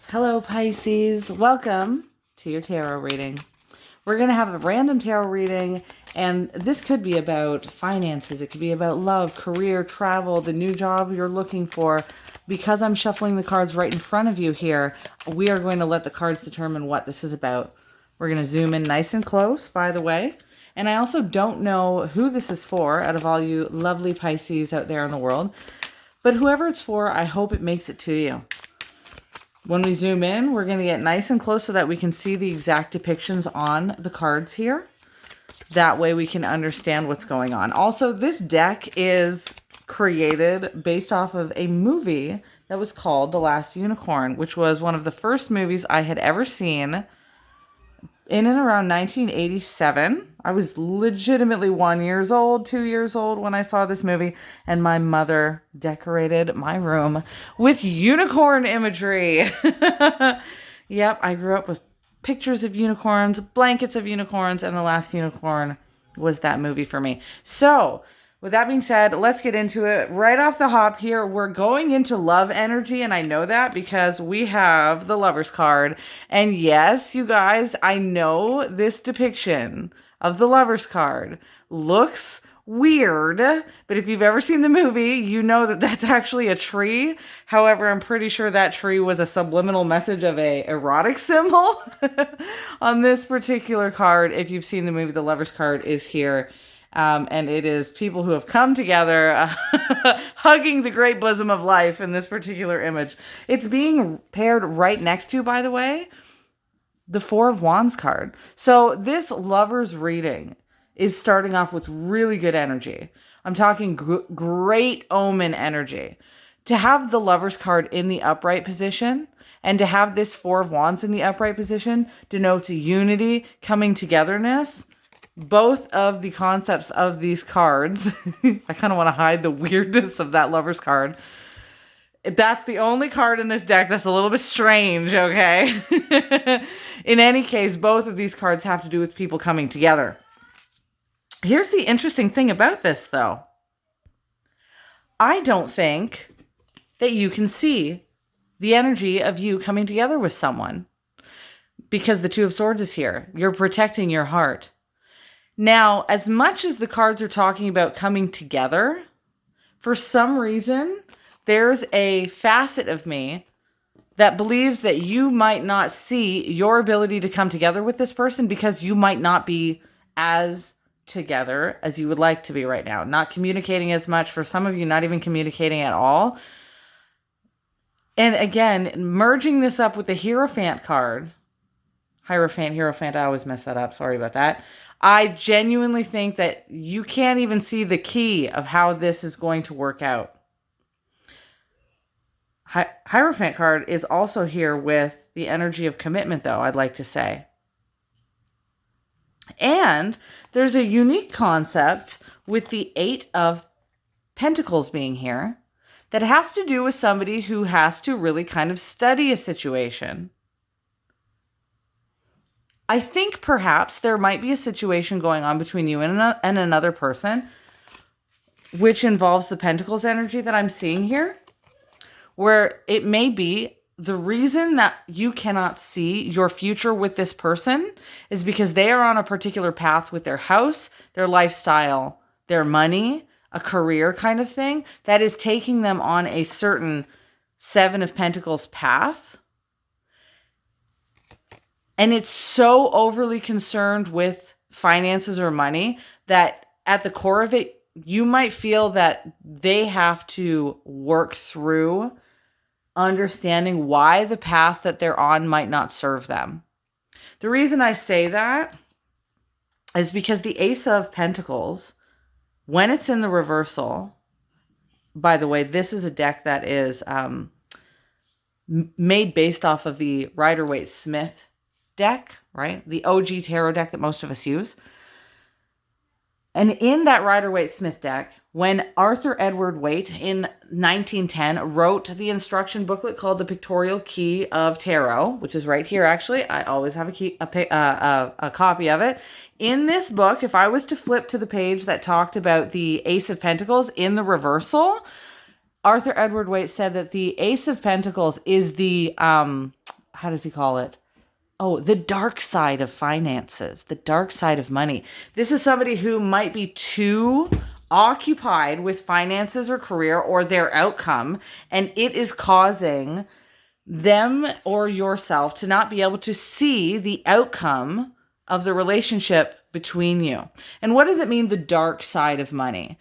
Hello, Pisces. Welcome to your tarot reading. We're going to have a random tarot reading, and this could be about finances. It could be about love, career, travel, the new job you're looking for. Because I'm shuffling the cards right in front of you here, we are going to let the cards determine what this is about. We're going to zoom in nice and close, by the way. And I also don't know who this is for out of all you lovely Pisces out there in the world. But whoever it's for, I hope it makes it to you. When we zoom in, we're going to get nice and close so that we can see the exact depictions on the cards here. That way we can understand what's going on. Also, this deck is created based off of a movie that was called The Last Unicorn, which was one of the first movies I had ever seen in and around 1987. I was legitimately 1 year old, 2 years old when I saw this movie, and my mother decorated my room with unicorn imagery. Yep, I grew up with pictures of unicorns, blankets of unicorns, and The Last Unicorn was that movie for me. So, with that being said, let's get into it. Right off the hop here, we're going into love energy, and I know that because we have the Lovers card. And yes, you guys, I know this depiction of the Lovers card looks weird, but if you've ever seen the movie, you know that that's actually a tree. However, I'm pretty sure that tree was a subliminal message of a erotic symbol on this particular card. If you've seen the movie, the Lovers card is here. And it is people who have come together, hugging the great bosom of life in this particular image. It's being paired right next to, by the way, the Four of Wands card. So this lover's reading is starting off with really good energy. I'm talking great omen energy. To have the Lover's card in the upright position and to have this Four of Wands in the upright position denotes unity, coming togetherness. Both of the concepts of these cards, I kind of want to hide the weirdness of that Lover's card. That's the only card in this deck that's a little bit strange, okay? In any case, both of these cards have to do with people coming together. Here's the interesting thing about this, though. I don't think that you can see the energy of you coming together with someone because the Two of Swords is here. You're protecting your heart. Now, as much as the cards are talking about coming together, for some reason, there's a facet of me that believes that you might not see your ability to come together with this person because you might not be as together as you would like to be right now. Not communicating as much. For some of you, not even communicating at all. And again, merging this up with the Hierophant card. Hierophant, I always mess that up. Sorry about that. I genuinely think that you can't even see the key of how this is going to work out. Hierophant card is also here with the energy of commitment, though, I'd like to say. And there's a unique concept with the Eight of Pentacles being here that has to do with somebody who has to really kind of study a situation. I think perhaps there might be a situation going on between you and another person, which involves the Pentacles energy that I'm seeing here, where it may be the reason that you cannot see your future with this person is because they are on a particular path with their house, their lifestyle, their money, a career kind of thing that is taking them on a certain Seven of Pentacles path. And it's so overly concerned with finances or money that at the core of it, you might feel that they have to work through understanding why the path that they're on might not serve them. The reason I say that is because the Ace of Pentacles, when it's in the reversal, by the way, this is a deck that is made based off of the Rider-Waite-Smith deck, right? The OG tarot deck that most of us use. And in that Rider-Waite-Smith deck, when Arthur Edward Waite in 1910 wrote the instruction booklet called The Pictorial Key of Tarot, which is right here actually. I always have a copy of it. In this book, if I was to flip to the page that talked about the Ace of Pentacles in the reversal, Arthur Edward Waite said that the Ace of Pentacles is the how does he call it? Oh, the dark side of finances, the dark side of money. This is somebody who might be too occupied with finances or career or their outcome, and it is causing them or yourself to not be able to see the outcome of the relationship between you. And what does it mean, the dark side of money?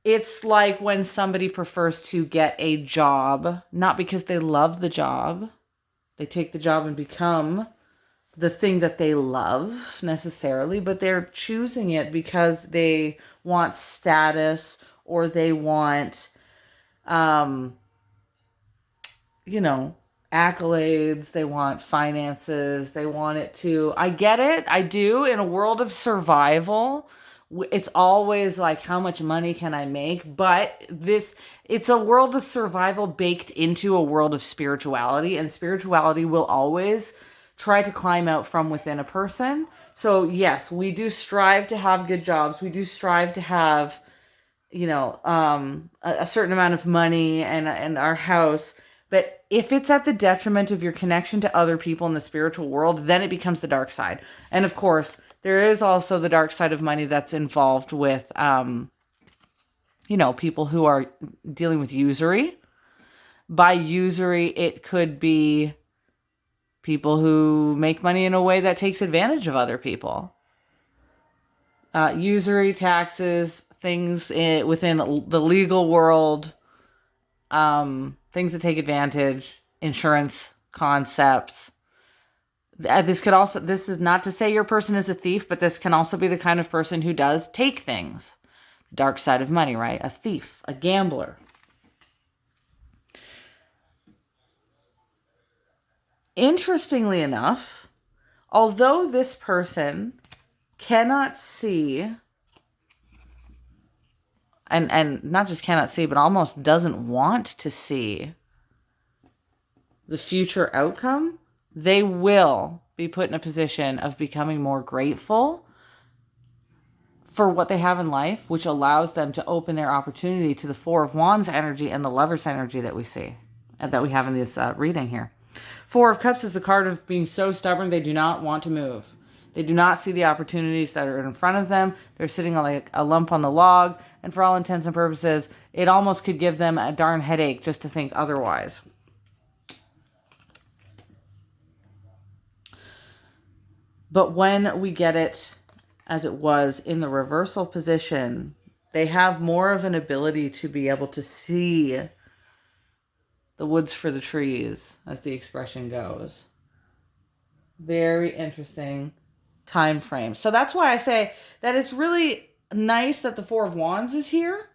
It's like when somebody prefers to get a job, not because they love the job. They take the job and become the thing that they love necessarily, but they're choosing it because they want status or they want, you know, accolades, they want finances, they want it to, I get it, I do. In a world of survival, it's always like, how much money can I make? But it's a world of survival baked into a world of spirituality, and spirituality will always try to climb out from within a person. So yes, we do strive to have good jobs, we do strive to have, you know, a certain amount of money and our house. But if it's at the detriment of your connection to other people in the spiritual world, then it becomes the dark side. And of course, there is also the dark side of money that's involved with, you know, people who are dealing with usury. By usury, it could be people who make money in a way that takes advantage of other people. Usury, taxes, things within the legal world, things that take advantage, insurance concepts. This is not to say your person is a thief, but this can also be the kind of person who does take things. Dark side of money, right? A thief, a gambler. Interestingly enough, although this person cannot see, and not just cannot see, but almost doesn't want to see the future outcome, they will be put in a position of becoming more grateful for what they have in life, which allows them to open their opportunity to the Four of Wands energy and the Lover's energy that we see, and that we have in this reading here. Four of Cups is the card of being so stubborn they do not want to move. They do not see the opportunities that are in front of them. They're sitting like a lump on the log, and for all intents and purposes, it almost could give them a darn headache just to think otherwise. But when we get it as it was in the reversal position, they have more of an ability to be able to see the woods for the trees, as the expression goes. Very interesting time frame. So that's why I say that it's really nice that the Four of Wands is here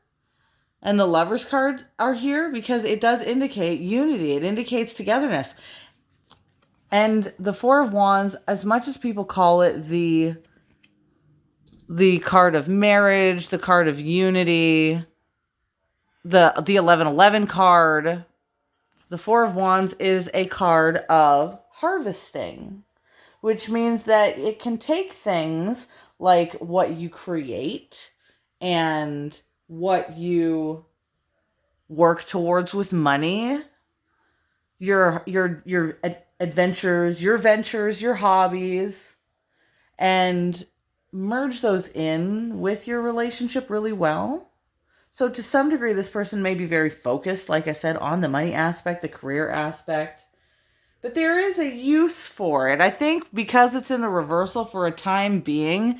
and the Lover's cards are here, because it does indicate unity. It indicates togetherness. And the Four of Wands, as much as people call it the card of marriage, the card of unity, the 1111 card, the Four of Wands is a card of harvesting, which means that it can take things like what you create and what you work towards with money, your adventures, your ventures, your hobbies, and merge those in with your relationship really well. So to some degree, this person may be very focused, like I said, on the money aspect, the career aspect. But there is a use for it. I think because it's in the reversal for a time being,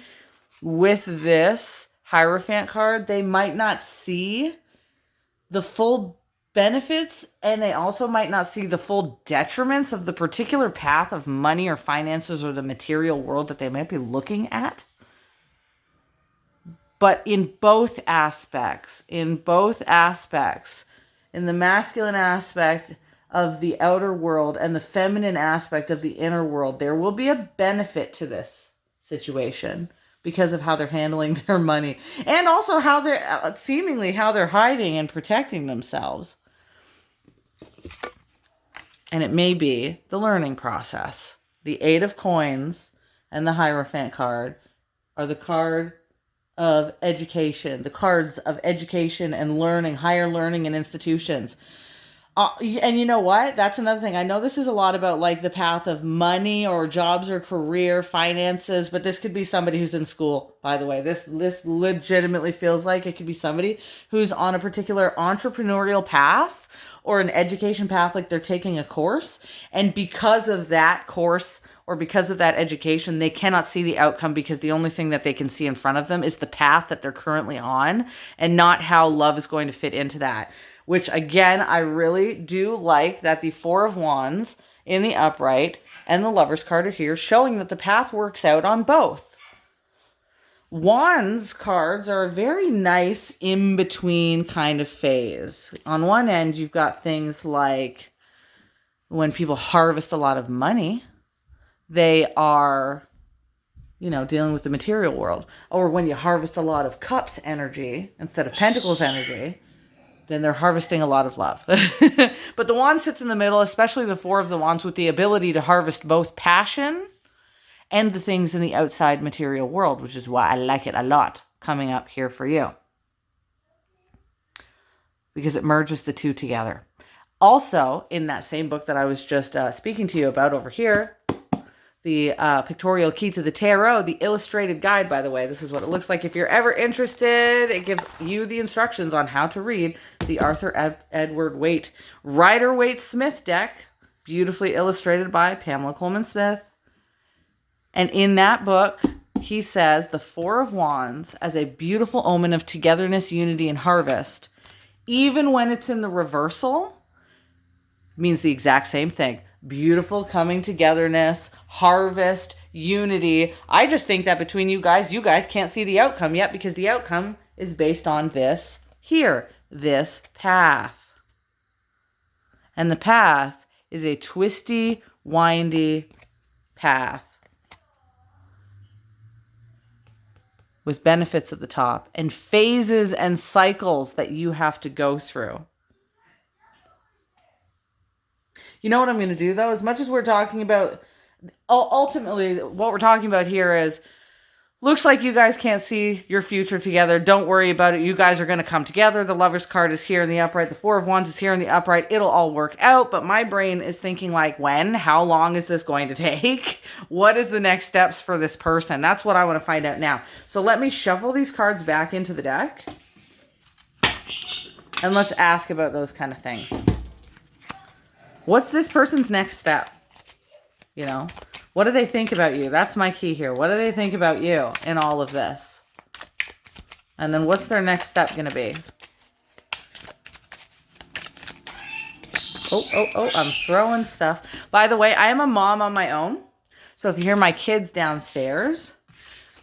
with this Hierophant card, they might not see the full benefits, and they also might not see the full detriments of the particular path of money or finances or the material world that they might be looking at. But in both aspects, in the masculine aspect of the outer world and the feminine aspect of the inner world, there will be a benefit to this situation because of how they're handling their money, and also how they're seemingly how they're hiding and protecting themselves. And it may be the learning process. The Eight of Coins and the Hierophant card are the card of education, the cards of education and learning, higher learning and institutions. And you know what? That's another thing. I know this is a lot about like the path of money or jobs or career, finances, but this could be somebody who's in school, by the way. This legitimately feels like it could be somebody who's on a particular entrepreneurial path or an education path, like they're taking a course. And because of that course or because of that education, they cannot see the outcome because the only thing that they can see in front of them is the path that they're currently on and not how love is going to fit into that. Which again, I really do like that the Four of Wands in the upright and the Lover's card are here, showing that the path works out on both. Wands cards are a very nice in-between kind of phase. On one end, you've got things like when people harvest a lot of money, they are, dealing with the material world. Or when you harvest a lot of cups energy instead of pentacles energy, then they're harvesting a lot of love. But the wand sits in the middle, especially the Four of the Wands, with the ability to harvest both passion and the things in the outside material world, which is why I like it a lot coming up here for you. Because it merges the two together. Also, in that same book that I was just speaking to you about over here, the Pictorial Key to the Tarot, the illustrated guide, by the way. This is what it looks like. If you're ever interested, it gives you the instructions on how to read the Arthur Edward Waite Rider-Waite-Smith deck, beautifully illustrated by Pamela Coleman Smith. And in that book, he says the Four of Wands as a beautiful omen of togetherness, unity, and harvest, even when it's in the reversal, means the exact same thing. Beautiful coming togetherness, harvest, unity. I just think that between you guys can't see the outcome yet because the outcome is based on this here, this path. And the path is a twisty, windy path with benefits at the top and phases and cycles that you have to go through. You know what I'm going to do, though? As much as we're talking about, ultimately, what we're talking about here is, looks like you guys can't see your future together. Don't worry about it. You guys are going to come together. The Lover's card is here in the upright. The Four of Wands is here in the upright. It'll all work out. But my brain is thinking like, when? How long is this going to take? What is the next steps for this person? That's what I want to find out now. So let me shuffle these cards back into the deck. And let's ask about those kind of things. What's this person's next step? What do they think about you? That's my key here. What do they think about you in all of this? And then what's their next step going to be? Oh, I'm throwing stuff. By the way, I am a mom on my own. So if you hear my kids downstairs,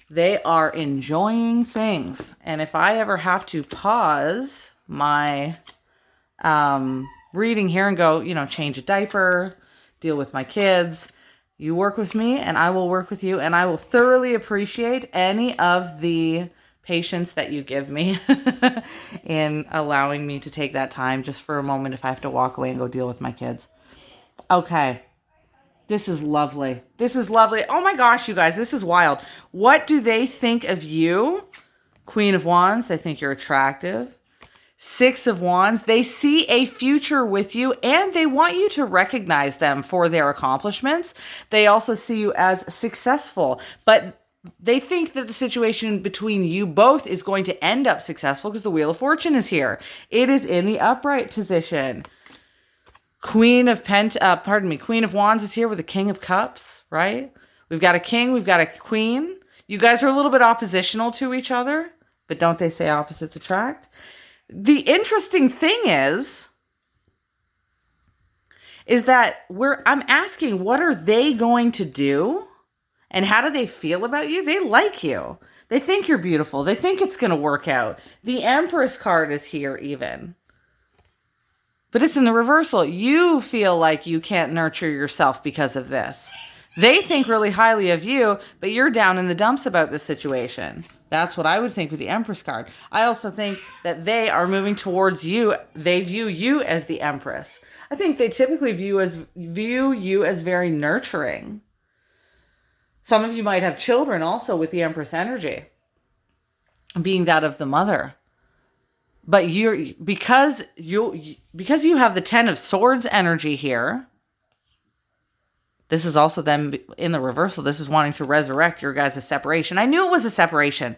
they are enjoying things. And if I ever have to pause my reading here and go, change a diaper, deal with my kids, you work with me and I will work with you, and I will thoroughly appreciate any of the patience that you give me in allowing me to take that time just for a moment if I have to walk away and go deal with my kids. Okay. This is lovely. This is lovely. Oh my gosh, you guys, this is wild. What do they think of you? Queen of Wands, they think you're attractive. Six of Wands, they see a future with you and they want you to recognize them for their accomplishments. They also see you as successful, but they think that the situation between you both is going to end up successful because the Wheel of Fortune is here. It is in the upright position. Queen of Wands is here with the King of Cups, right? We've got a king, we've got a queen. You guys are a little bit oppositional to each other, but don't they say opposites attract? The interesting thing is that I'm asking, what are they going to do? And how do they feel about you? They like you. They think you're beautiful. They think it's going to work out. The Empress card is here even. But it's in the reversal. You feel like you can't nurture yourself because of this. They think really highly of you, but you're down in the dumps about this situation. That's what I would think with the Empress card. I also think that they are moving towards you. They view you as the Empress. I think they typically view you as very nurturing. Some of you might have children also with the Empress energy, being that of the mother. But because you have the Ten of Swords energy here, this is also them in the reversal. This is wanting to resurrect your guys' separation. I knew it was a separation.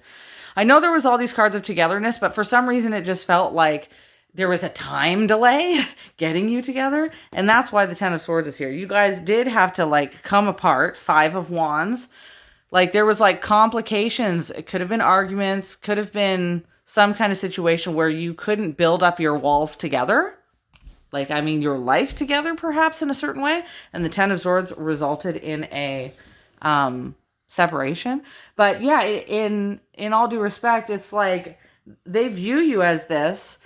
I know there was all these cards of togetherness, but for some reason it just felt like there was a time delay getting you together. And that's why the Ten of Swords is here. You guys did have to like come apart. Five of Wands. Like there was like complications. It could have been arguments. Could have been some kind of situation where you couldn't build up your walls together. Like, I mean, your life together, perhaps, in a certain way. And the Ten of Swords resulted in a separation. But yeah, in all due respect, it's like they view you as this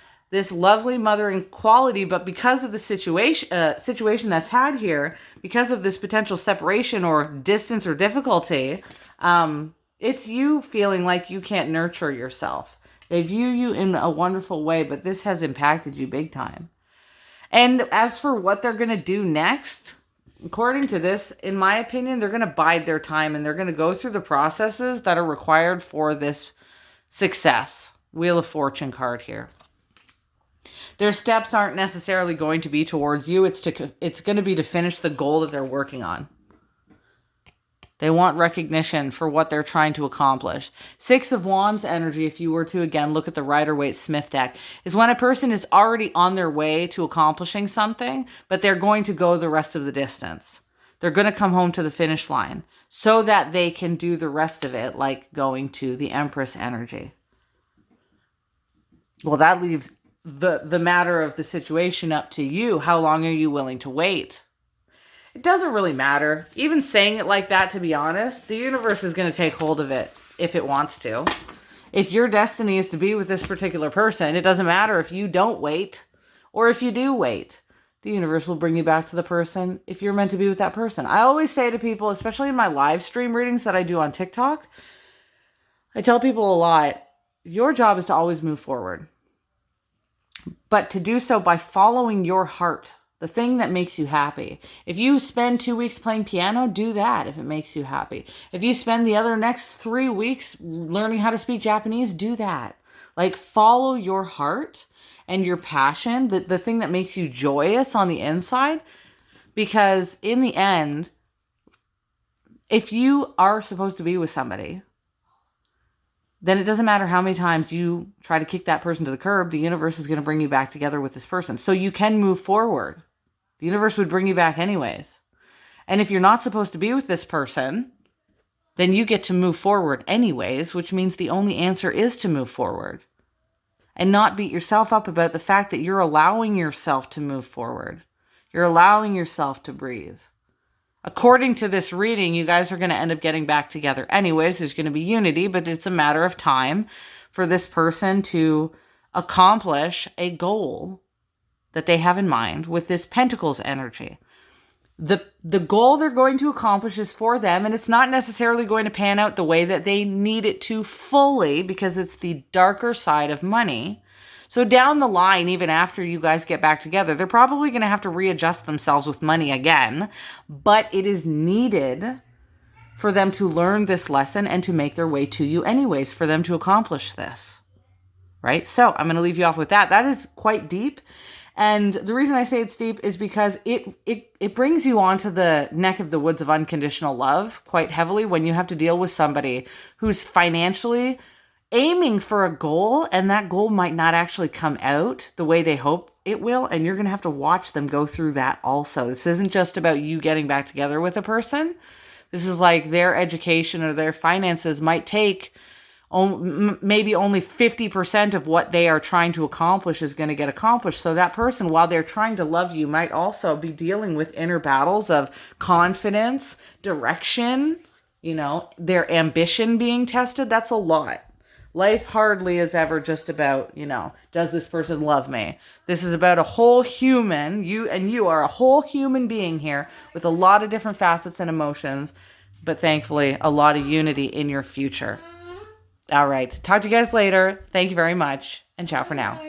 lovely mothering quality, but because of the situation that's had here, because of this potential separation or distance or difficulty, it's you feeling like you can't nurture yourself. They view you in a wonderful way, but this has impacted you big time. And as for what they're going to do next, according to this, in my opinion, they're going to bide their time and they're going to go through the processes that are required for this success. Wheel of Fortune card here. Their steps aren't necessarily going to be towards you. It's going to be to finish the goal that they're working on. They want recognition for what they're trying to accomplish. Six of Wands energy, if you were to, again, look at the Rider-Waite-Smith deck, is when a person is already on their way to accomplishing something, but they're going to go the rest of the distance. They're going to come home to the finish line so that they can do the rest of it, like going to the Empress energy. Well, that leaves the matter of the situation up to you. How long are you willing to wait? It doesn't really matter. Even saying it like that, to be honest, the universe is going to take hold of it if it wants to. If your destiny is to be with this particular person, it doesn't matter if you don't wait or if you do wait. The universe will bring you back to the person if you're meant to be with that person. I always say to people, especially in my live stream readings that I do on TikTok, I tell people a lot, your job is to always move forward. But to do so by following your heart. The thing that makes you happy. If you spend 2 weeks playing piano, do that if it makes you happy. If you spend the other next 3 weeks learning how to speak Japanese, do that. Like, follow your heart and your passion, the thing that makes you joyous on the inside. Because in the end, if you are supposed to be with somebody, then it doesn't matter how many times you try to kick that person to the curb, the universe is going to bring you back together with this person. So you can move forward. The universe would bring you back anyways. And if you're not supposed to be with this person, then you get to move forward anyways, which means the only answer is to move forward. And not beat yourself up about the fact that you're allowing yourself to move forward. You're allowing yourself to breathe. According to this reading, you guys are going to end up getting back together anyways. There's going to be unity, but it's a matter of time for this person to accomplish a goal that they have in mind with this Pentacles energy. The goal they're going to accomplish is for them, and it's not necessarily going to pan out the way that they need it to fully, because it's the darker side of money. So down the line, even after you guys get back together, they're probably going to have to readjust themselves with money again, but it is needed for them to learn this lesson and to make their way to you anyways, for them to accomplish this, right? So I'm going to leave you off with that. That is quite deep. And the reason I say it's deep is because it brings you onto the neck of the woods of unconditional love quite heavily when you have to deal with somebody who's financially aiming for a goal, and that goal might not actually come out the way they hope it will, and you're going to have to watch them go through that also. This isn't just about you getting back together with a person. This is like their education or their finances might take maybe only 50% of what they are trying to accomplish is going to get accomplished. So that person, while they're trying to love you, might also be dealing with inner battles of confidence, direction, their ambition being tested. That's a lot. Life hardly is ever just about, does this person love me? This is about a whole human. You are a whole human being here with a lot of different facets and emotions, but thankfully a lot of unity in your future. All right. Talk to you guys later. Thank you very much, and ciao for now.